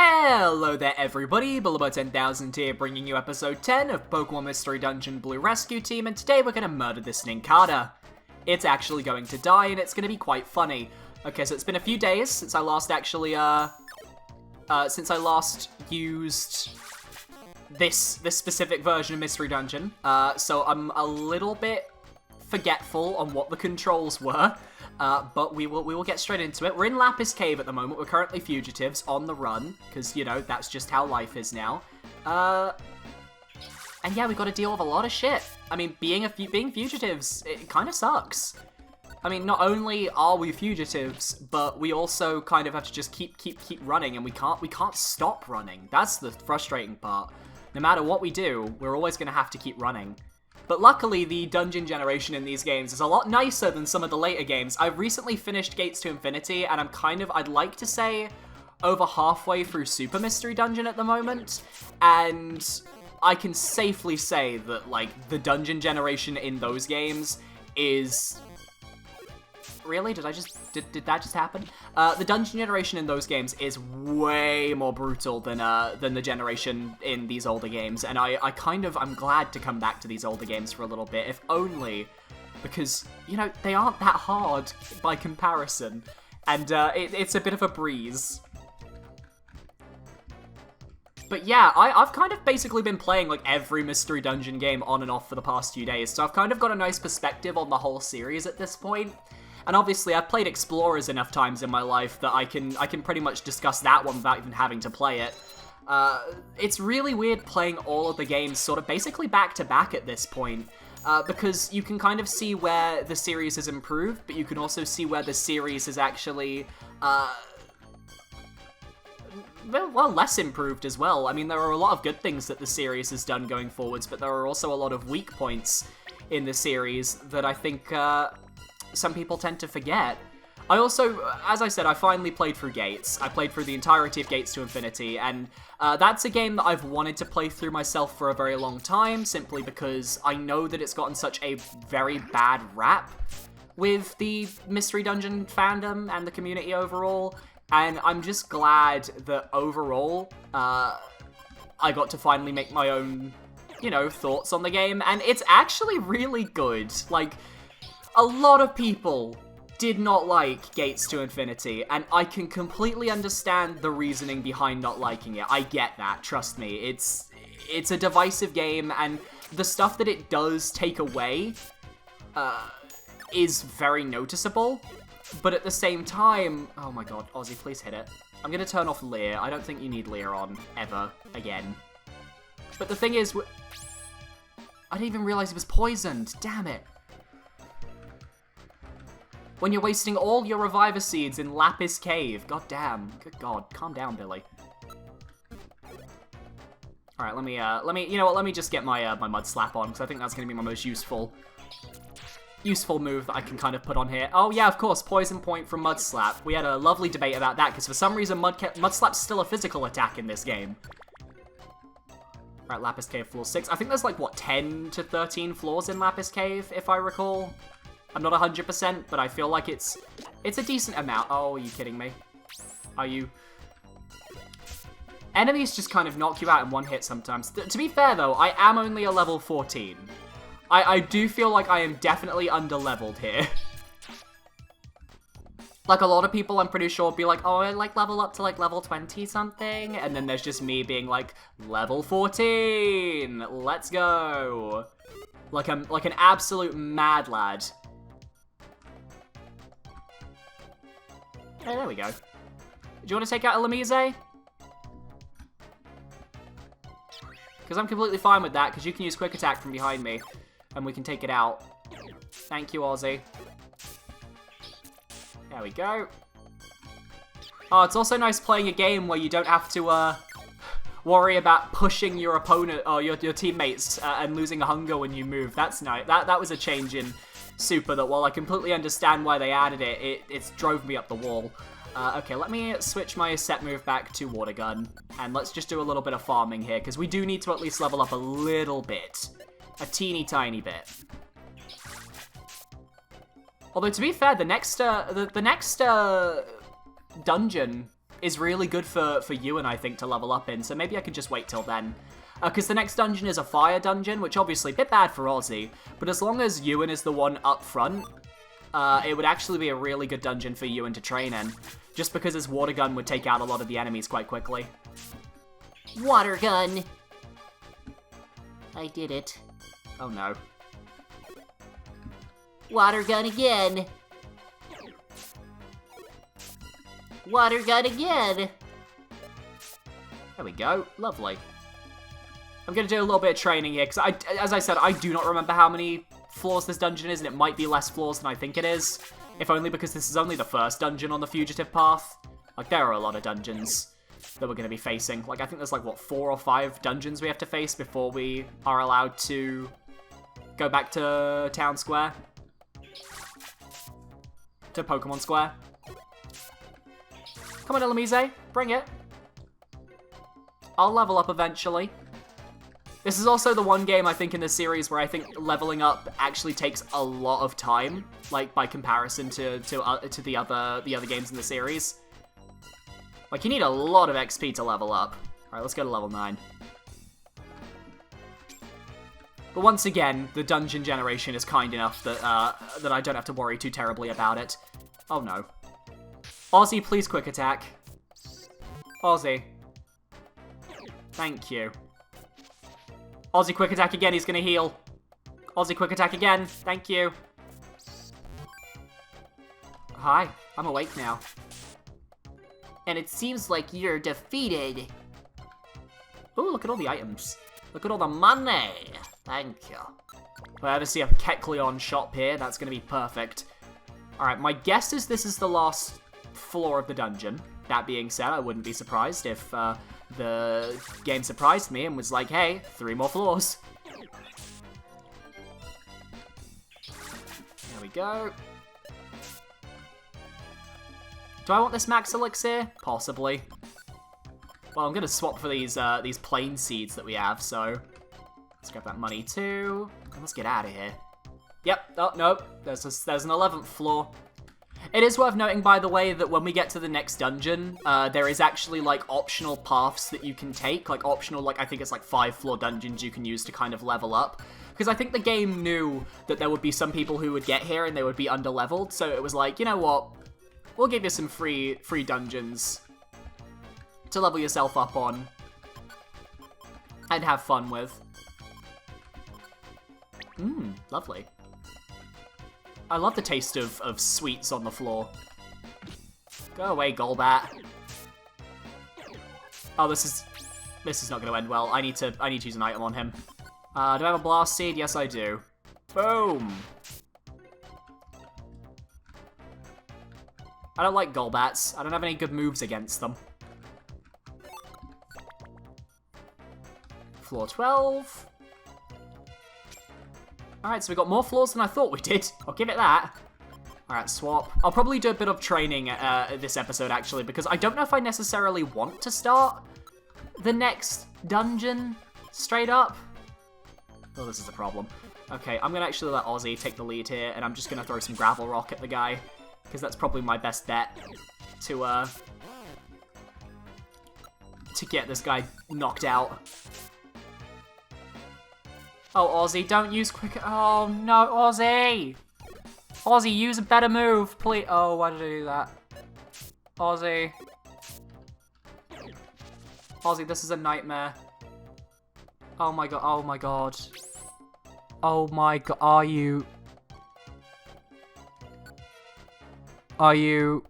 Hello there everybody, Bullibo10000 here bringing you episode 10 of Pokemon Mystery Dungeon Blue Rescue Team, and today we're gonna murder this Nincada. It's actually going to die and it's gonna be quite funny. Okay, so it's been a few days since I last actually, used this specific version of Mystery Dungeon. So I'm a little bit forgetful on what the controls were. But we will get straight into it. We're in Lapis Cave at the moment. We're currently fugitives on the run, because, you know, that's just how life is now. And yeah, we got to deal with a lot of shit. I mean, being fugitives, it kind of sucks. I mean, not only are we fugitives, but we also kind of have to just keep running, and we can't stop running. That's the frustrating part. No matter what we do, we're always going to have to keep running. But luckily, the dungeon generation in these games is a lot nicer than some of the later games. I've recently finished Gates to Infinity, and I'm I'd like to say, over halfway through Super Mystery Dungeon at the moment. And I can safely say that, like, the dungeon generation in those games is... Really? Did that just happen? The dungeon generation in those games is way more brutal than the generation in these older games, and I'm glad to come back to these older games for a little bit, if only because, you know, they aren't that hard by comparison, and it's a bit of a breeze. But yeah, I've kind of basically been playing, like, every Mystery Dungeon game on and off for the past few days, so I've kind of got a nice perspective on the whole series at this point. And obviously, I've played Explorers enough times in my life that I can pretty much discuss that one without even having to play it. It's really weird playing all of the games sort of basically back-to-back at this point, because you can kind of see where the series has improved, but you can also see where the series has actually, well, less improved as well. I mean, there are a lot of good things that the series has done going forwards, but there are also a lot of weak points in the series that I think, some people tend to forget. I also, as I said, I finally played through Gates. I played through the entirety of Gates to Infinity, and that's a game that I've wanted to play through myself for a very long time, simply because I know that it's gotten such a very bad rap with the Mystery Dungeon fandom and the community overall, and I'm just glad that overall, I got to finally make my own, you know, thoughts on the game, and it's actually really good. Like, a lot of people did not like Gates to Infinity, and I can completely understand the reasoning behind not liking it. I get that, trust me. It's a divisive game, and the stuff that it does take away is very noticeable, but at the same time... Oh my god, Ozzy, please hit it. I'm gonna turn off Leer. I don't think you need Leer on, ever, again. But the thing is... I didn't even realize he was poisoned, damn it. When you're wasting all your Reviver Seeds in Lapis Cave. God damn. Good god. Calm down, Billy. Alright, let me, you know what, let me just get my, my Mud Slap on, because I think that's going to be my most useful move that I can kind of put on here. Oh yeah, of course, Poison Point from Mud Slap. We had a lovely debate about that, because for some reason Mud Slap's still a physical attack in this game. Alright, Lapis Cave floor 6. I think there's like, what, 10 to 13 floors in Lapis Cave, if I recall? I'm not 100%, but I feel like it's a decent amount. Oh, are you kidding me? Are you... Enemies just kind of knock you out in one hit sometimes. To be fair, though, I am only a level 14. I do feel like I am definitely under-leveled here. Like, a lot of people, I'm pretty sure, will be like, oh, I, like, level up to, like, level 20-something, and then there's just me being like, level 14! Let's go! Like an absolute mad lad. Hey, there we go. Do you want to take out a Lamize? Because I'm completely fine with that, because you can use Quick Attack from behind me, and we can take it out. Thank you, Ozzy. There we go. Oh, it's also nice playing a game where you don't have to, worry about pushing your opponent, or your teammates, and losing a hunger when you move. That's nice. That was a change in Super that, while I completely understand why they added it, it's drove me up the wall. Okay, let me switch my set move back to Water Gun, and let's just do a little bit of farming here, because we do need to at least level up a little bit. A teeny tiny bit. Although, to be fair, the next dungeon is really good for Ewan, I think, to level up in, so maybe I could just wait till then. Because the next dungeon is a fire dungeon, which obviously a bit bad for Ozzy, but as long as Ewan is the one up front, it would actually be a really good dungeon for Ewan to train in, just because his water gun would take out a lot of the enemies quite quickly. Water gun. I did it. Oh no. Water gun again. Water gun again. There we go. Lovely. I'm going to do a little bit of training here, because as I said, I do not remember how many floors this dungeon is, and it might be less floors than I think it is. If only because this is only the first dungeon on the fugitive path. Like, there are a lot of dungeons that we're going to be facing. Like, I think there's like, what, 4 or 5 dungeons we have to face before we are allowed to go back to Town Square. To Pokemon Square. Come on, Illumise, bring it. I'll level up eventually. This is also the one game, I think, in the series where I think leveling up actually takes a lot of time, like, by comparison to the other games in the series. Like, you need a lot of XP to level up. Alright, let's go to level 9. But once again, the dungeon generation is kind enough that, that I don't have to worry too terribly about it. Oh no. Ozzy, please quick attack. Ozzy. Thank you. Ozzy, quick attack again, he's gonna heal. Ozzy, quick attack again, thank you. Hi, I'm awake now. And it seems like you're defeated. Ooh, look at all the items. Look at all the money. Thank you. If I ever see a Kecleon shop here, that's gonna be perfect. Alright, my guess is this is the last floor of the dungeon. That being said, I wouldn't be surprised if the game surprised me and was like, hey, 3 more floors. There we go. Do I want this max elixir? Possibly. Well, I'm gonna swap for these plain seeds that we have, so let's grab that money too. And let's get out of here. Yep, oh, nope, there's an 11th floor. It is worth noting, by the way, that when we get to the next dungeon, there is actually, like, optional paths that you can take. Like, optional, like, I think it's, like, 5-floor dungeons you can use to kind of level up. Because I think the game knew that there would be some people who would get here and they would be under-leveled. So it was like, you know what? We'll give you some free dungeons to level yourself up on and have fun with. Mmm, lovely. I love the taste of sweets on the floor. Go away, Golbat. Oh, this is not going to end well. I need to use an item on him. Do I have a Blast Seed? Yes, I do. Boom. I don't like Golbats. I don't have any good moves against them. Floor 12. Alright, so we got more floors than I thought we did. I'll give it that. Alright, swap. I'll probably do a bit of training this episode, actually, because I don't know if I necessarily want to start the next dungeon straight up. Oh, this is a problem. Okay, I'm going to actually let Ozzy take the lead here, and I'm just going to throw some Gravel Rock at the guy, because that's probably my best bet to get this guy knocked out. Oh, Ozzy, don't use quick... Oh, no, Ozzy! Ozzy, use a better move, please. Oh, why did I do that? Ozzy. Ozzy, this is a nightmare. Oh my god, oh my god. Oh my god, are you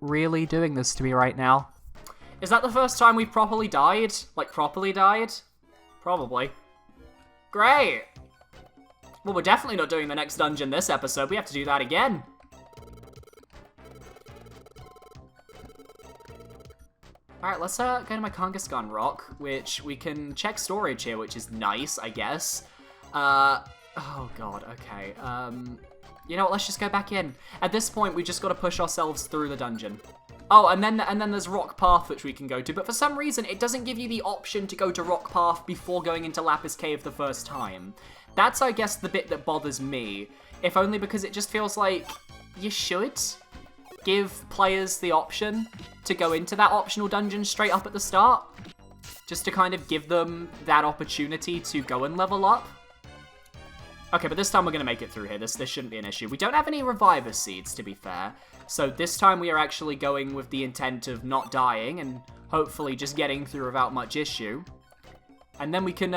really doing this to me right now? Is that the first time we've properly died? Like, properly died? Probably. Great! Well, we're definitely not doing the next dungeon this episode. We have to do that again. Alright, let's go to my Kangaskhan Rock, which we can check storage here, which is nice, I guess. Oh god, okay. You know what, let's just go back in. At this point, we just got to push ourselves through the dungeon. Oh, and then there's Rock Path, which we can go to, but for some reason, it doesn't give you the option to go to Rock Path before going into Lapis Cave the first time. That's, I guess, the bit that bothers me, if only because it just feels like you should. give players the option to go into that optional dungeon straight up at the start. Just to kind of give them that opportunity to go and level up. Okay, but this time we're going to make it through here. This shouldn't be an issue. We don't have any reviver seeds, to be fair. So this time we are actually going with the intent of not dying and hopefully just getting through without much issue. And then we can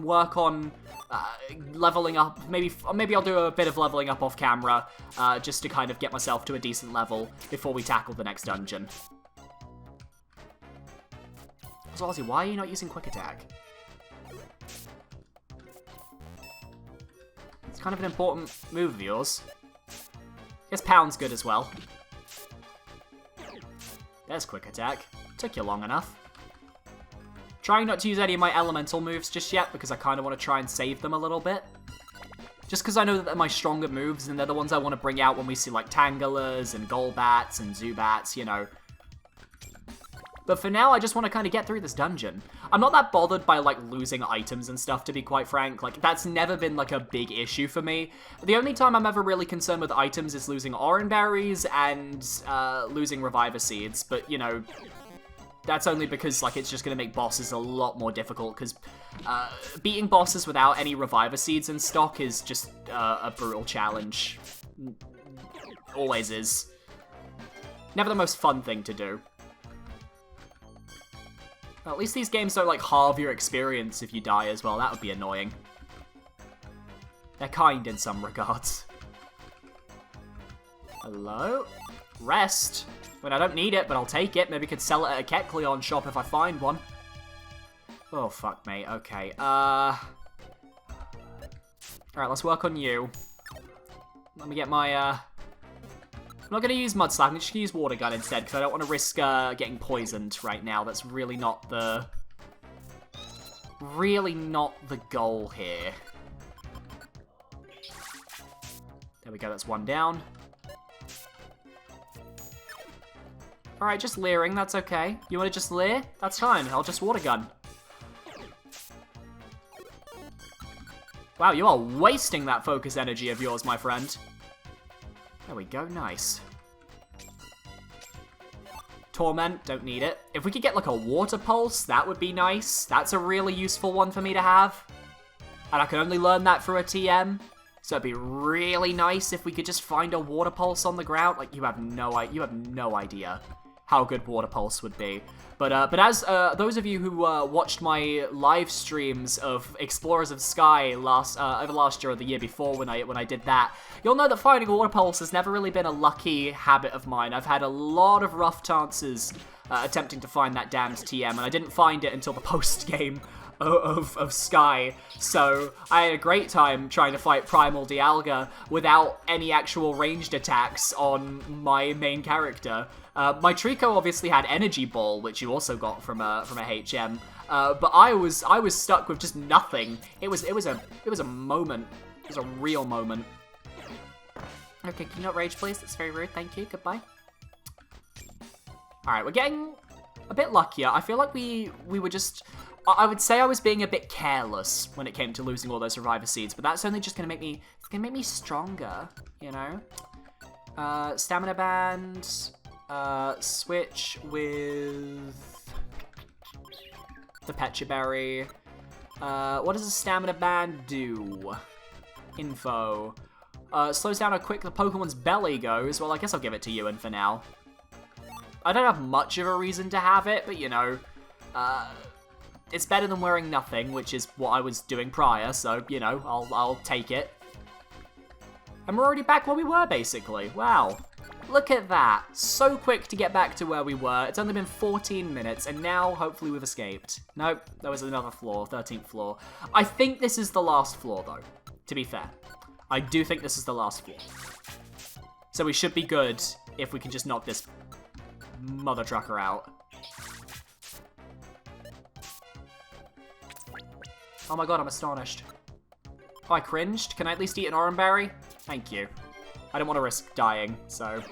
work on leveling up. Maybe I'll do a bit of leveling up off camera just to kind of get myself to a decent level before we tackle the next dungeon. So Ozzy, why are you not using quick attack? It's kind of an important move of yours. I guess pound's good as well. There's quick attack. Took you long enough. Trying not to use any of my elemental moves just yet because I kind of want to try and save them a little bit. Just because I know that they're my stronger moves and they're the ones I want to bring out when we see like Tanglers and Golbats and Zubats, you know. But for now, I just want to kind of get through this dungeon. I'm not that bothered by, like, losing items and stuff, to be quite frank. Like, that's never been, like, a big issue for me. The only time I'm ever really concerned with items is losing Oran Berries and losing Reviver Seeds. But, you know, that's only because, like, it's just going to make bosses a lot more difficult. Because beating bosses without any Reviver Seeds in stock is just a brutal challenge. Always is. Never the most fun thing to do. Well, at least these games don't, like, halve your experience if you die as well. That would be annoying. They're kind in some regards. Hello? Rest? I mean, I don't need it, but I'll take it. Maybe I could sell it at a Kecleon shop if I find one. Oh, fuck me. Okay, Alright, let's work on you. Let me get my, I'm not going to use Mud Slap, I'm just going to use Water Gun instead, because I don't want to risk getting poisoned right now. That's really not the goal here. There we go, that's one down. Alright, just leering, that's okay. You want to just leer? That's fine, I'll just Water Gun. Wow, you are wasting that focus energy of yours, my friend. There we go, nice. Torment, don't need it. If we could get like a water pulse, that would be nice. That's a really useful one for me to have. And I can only learn that through a TM. So it'd be really nice if we could just find a water pulse on the ground. Like, you have no idea how good water pulse would be. But as those of you who watched my live streams of Explorers of Sky over last year or the year before when I did that, you'll know that finding a water pulse has never really been a lucky habit of mine. I've had a lot of rough chances attempting to find that damned TM, and I didn't find it until the post game of Sky. So I had a great time trying to fight Primal Dialga without any actual ranged attacks on my main character. My Trico obviously had Energy Ball, which you also got from a HM, but I was stuck with just nothing. It was a moment. It was a real moment. Okay, can you not rage, please? That's very rude. Thank you. Goodbye. All right, we're getting a bit luckier. I feel like we were just. I would say I was being a bit careless when it came to losing all those Reviver Seeds, but that's only just gonna make me stronger, you know. Stamina Band. Switch with the Pecha Berry. What does a Stamina Band do? Info. Slows down how quick the Pokemon's belly goes. Well, I guess I'll give it to Ewan for now. I don't have much of a reason to have it, but you know, it's better than wearing nothing, which is what I was doing prior, so, you know, I'll take it. And we're already back where we were, basically. Wow. Look at that. So quick to get back to where we were. It's only been 14 minutes, and now, hopefully, we've escaped. Nope, there was another floor, 13th floor. I think this is the last floor, though, to be fair. I do think this is the last floor. So we should be good if we can just knock this mother trucker out. Oh my god, I'm astonished. Oh, I cringed. Can I at least eat an Oran Berry? Thank you. I don't want to risk dying, so...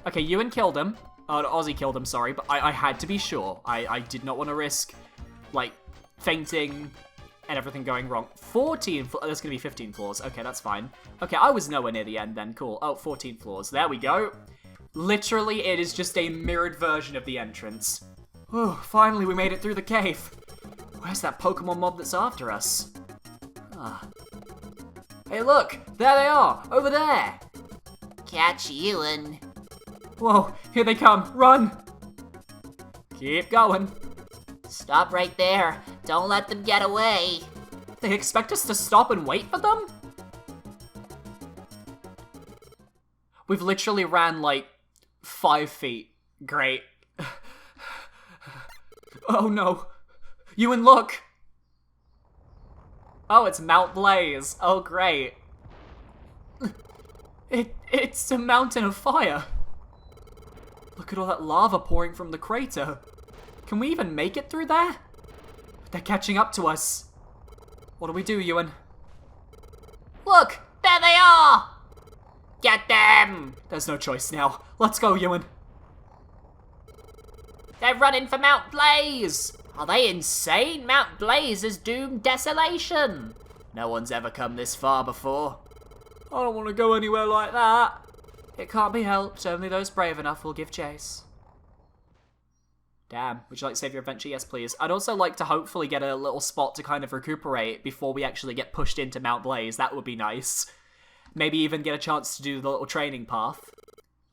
Okay, Ewan killed him. Ozzy killed him, sorry, but I had to be sure. I did not want to risk, like, fainting and everything going wrong. 14 floors. There's going to be 15 floors. Okay, that's fine. Okay, I was nowhere near the end then. Cool. Oh, 14 floors. There we go. Literally, it is just a mirrored version of the entrance. Oh, finally we made it through the cave. Where's that Pokemon mob that's after us? Ah. Hey, look! There they are! Over there! Catch you and... Whoa, here they come! Run! Keep going. Stop right there. Don't let them get away. They expect us to stop and wait for them? We've literally ran like 5 feet. Great. Oh no. Ewan, look! Oh, it's Mount Blaze. Oh, great. It's a mountain of fire. Look at all that lava pouring from the crater. Can we even make it through there? They're catching up to us. What do we do, Ewan? Look! There they are! Get them! There's no choice now. Let's go, Ewan. They're running for Mount Blaze! Are they insane? Mount Blaze is doomed desolation! No one's ever come this far before. I don't want to go anywhere like that. It can't be helped. Only those brave enough will give chase. Damn. Would you like to save your adventure? Yes, please. I'd also like to hopefully get a little spot to kind of recuperate before we actually get pushed into Mount Blaze. That would be nice. Maybe even get a chance to do the little training path.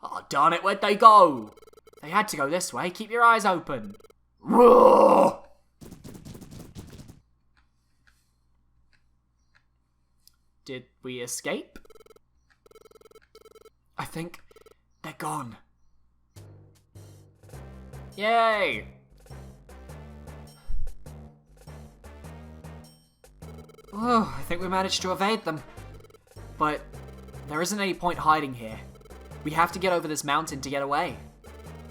Oh, darn it. Where'd they go? They had to go this way. Keep your eyes open. Roar! Did we escape? I think they're gone. Yay! Oh, I think we managed to evade them. But there isn't any point hiding here. We have to get over this mountain to get away.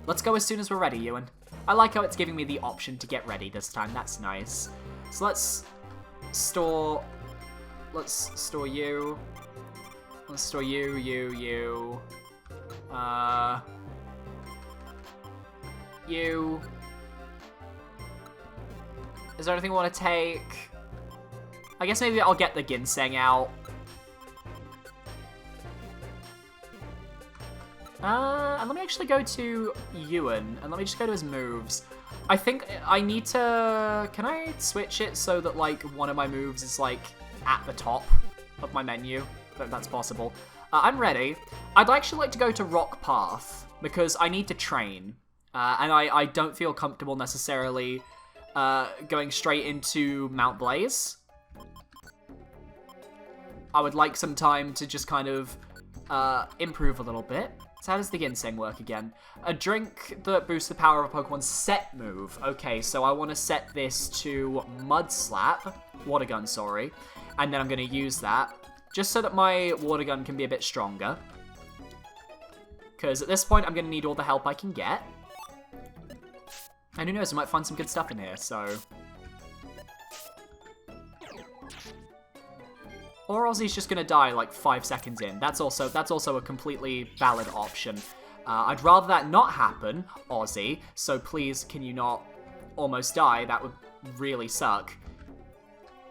Let's go as soon as we're ready, Ewan. I like how it's giving me the option to get ready this time. That's nice. So let's store you. Let's store you. You. Is there anything we want to take? I guess maybe I'll get the ginseng out. And let me actually go to Ewan, and let me just go to his moves. I think I need to... Can I switch it so that, like, one of my moves is, like, at the top of my menu? If that's possible. I'm ready. I'd actually like to go to Rock Path, because I need to train. And I don't feel comfortable necessarily going straight into Mount Blaze. I would like some time to just kind of improve a little bit. So how does the ginseng work again? A drink that boosts the power of a Pokemon's set move. Okay, so I want to set this to Mud Slap. Water Gun, sorry. And then I'm going to use that. Just so that my Water Gun can be a bit stronger. Because at this point, I'm going to need all the help I can get. And who knows, I might find some good stuff in here, so... Or Ozzy's just gonna die like 5 seconds in. That's also a completely valid option. I'd rather that not happen, Ozzy, so please can you not almost die? That would really suck.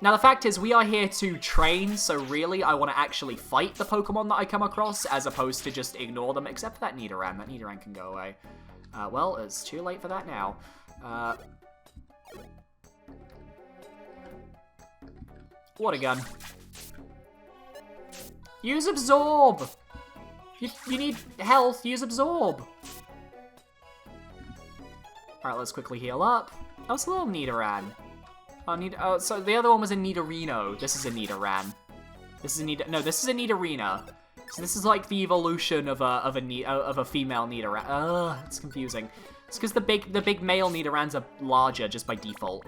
Now the fact is, we are here to train, so really I want to actually fight the Pokemon that I come across, as opposed to just ignore them, except for that Nidoran. That Nidoran can go away. Well, it's too late for that now. Water Gun. Use Absorb! You need health, use Absorb! Alright, let's quickly heal up. Oh, it's a little Nidoran. Oh, so the other one was a Nidorino. This is a Nidoran. This is a this is a Nidorina. So this is like the evolution of a female Nidoran. Ugh, it's confusing. It's because the big male Nidorans are larger just by default.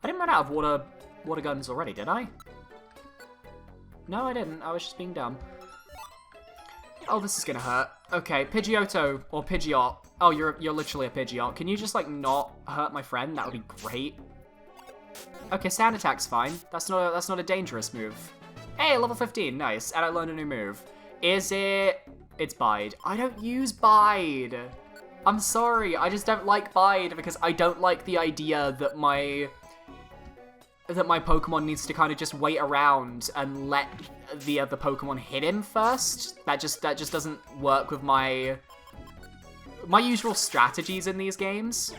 I didn't run out of water guns already, did I? No, I didn't. I was just being dumb. Oh, this is gonna hurt. Okay, Pidgeotto or Pidgeot. Oh, you're literally a Pidgeot. Can you just like not hurt my friend? That would be great. Okay, Sand Attack's fine. That's not a dangerous move. Hey, level 15, nice. And I learned a new move. Is it? It's Bide. I don't use Bide. I'm sorry. I just don't like Bide because I don't like the idea that my that my Pokemon needs to kind of just wait around and let the other Pokemon hit him first. That just doesn't work with my usual strategies in these games.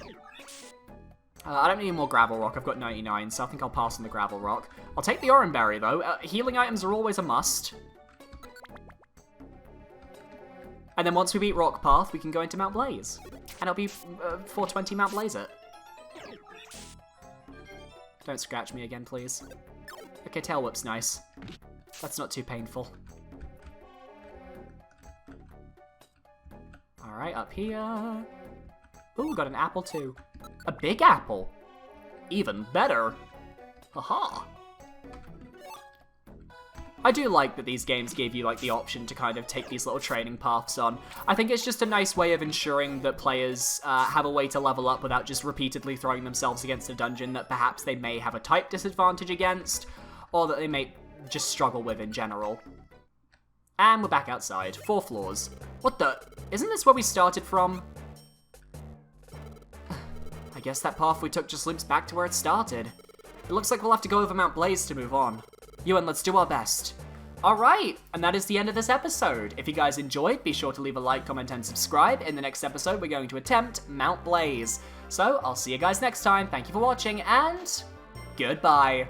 I don't need more Gravel Rock. I've got 99, so I think I'll pass on the Gravel Rock. I'll take the Oran Berry, though. Healing items are always a must. And then once we beat Rock Path, we can go into Mount Blaze. And it'll be 420 Mount Blaze it. Don't scratch me again, please. Okay, Tail Whip's nice. That's not too painful. Alright, up here. Ooh, got an apple too. A big apple. Even better. Haha. I do like that these games gave you like the option to kind of take these little training paths on. I think it's just a nice way of ensuring that players have a way to level up without just repeatedly throwing themselves against a dungeon that perhaps they may have a type disadvantage against, or that they may just struggle with in general. And we're back outside. 4 floors. What the? Isn't this where we started from? I guess that path we took just loops back to where it started. It looks like we'll have to go over Mount Blaze to move on. Ewan, let's do our best. Alright, and that is the end of this episode. If you guys enjoyed, be sure to leave a like, comment, and subscribe. In the next episode, we're going to attempt Mount Blaze. So, I'll see you guys next time. Thank you for watching, and goodbye.